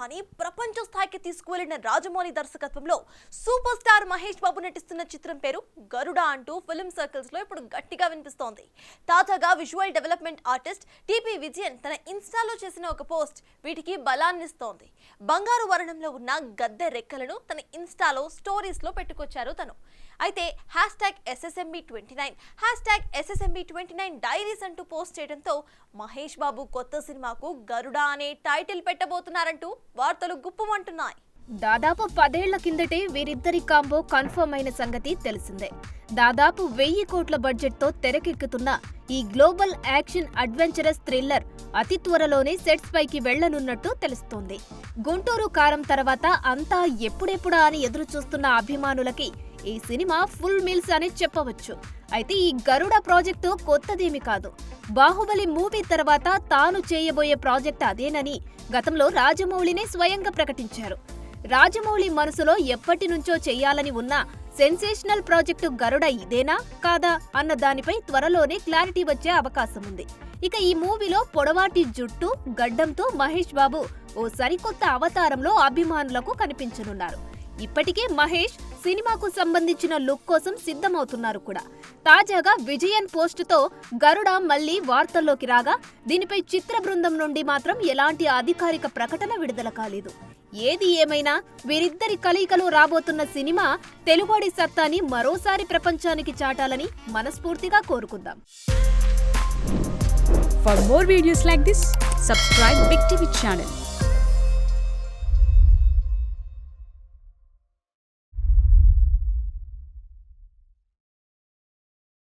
సినిమాని ప్రపంచ స్థాయికి తీసుకువెళ్లిన రాజమౌళి దర్శకత్వంలో సూపర్ స్టార్ మహేష్ బాబు నటిస్తున్న చిత్రం పేరు గరుడ అంటూ ఫిల్మ్ సర్కిల్స్ లో ఇప్పుడు గట్టిగా వినిపిస్తోంది. తాజాగా visual development artist TP Vijayan తన ఇన్స్టాలో చేసిన ఒక పోస్ట్ వీటికి బలాన్నిస్తోంది. బంగారు వర్ణంలో ఉన్న గద్దె రెక్కలను తన ఇన్స్టాలో స్టోరీస్ లో పెట్టుకొచ్చారు తను. అయితే #SSMB29 #SSMB29 డైరీస్ అంటూ పోస్ట్ చేయడంతో మహేష్ బాబు కొత్త సినిమాకు గరుడ అనే టైటిల్ పెట్టబోతున్నారంటూ వార్తలు గుప్పుమంటున్నాయి. దాదాపు 10 ఏళ్ల కిందటే వీరిద్దరి కాంబో కన్ఫర్మ్ అయిన సంగతి తెలిసిందే. దాదాపు 1000 కోట్ల బడ్జెట్తో తెరకెక్కుతున్న ఈ గ్లోబల్ యాక్షన్ అడ్వెంచరస్ థ్రిల్లర్ అతి త్వరలోనే సెట్స్ పైకి వెళ్లనున్నట్టు తెలుస్తోంది. గుంటూరు కారం తర్వాత అంతా ఎప్పుడెప్పుడా అని ఎదురు చూస్తున్న అభిమానులకి ఈ సినిమా ఫుల్ మీల్స్ అని చెప్పవచ్చు. అయితే ఈ గరుడ ప్రాజెక్టు కొత్తదేమి కాదు. బాహుబలి మూవీ తర్వాత తాను చేయబోయే ప్రాజెక్ట్ అదేనని గతంలో రాజమౌళినే స్వయంగా ప్రకటించారు. రాజమౌళి మనసులో ఎప్పటి నుంచో చెయ్యాలని ఉన్న సెన్సేషనల్ ప్రాజెక్టు గరుడ ఇదేనా కాదా అన్న దానిపై త్వరలోనే క్లారిటీ వచ్చే అవకాశం ఉంది. ఇక ఈ మూవీలో పొడవాటి జుట్టు గడ్డంతో మహేష్ బాబు ఓ సరికొత్త అవతారంలో అభిమానులకు కనిపించనున్నారు. ఇప్పటికే మహేష్ సినిమాకు సంబంధించిన లుక్ కోసం సిద్ధమవుతున్నారు కూడా. తాజాగా విజయన్ పోస్టుతో గరుడ మళ్లీ వార్తల్లోకి రాగా దీనిపై చిత్ర బృందం నుండి మాత్రం ఎలాంటి అధికారిక ప్రకటన విడుదల కాలేదు. ఏది ఏమైనా వీరిద్దరి కలయికలో రాబోతున్న సినిమా తెలుగుడి సత్తాని మరోసారి ప్రపంచానికి చాటాలని మనస్ఫూర్తిగా కోరుకుందాం. For more videos like this, subscribe Big TV channel.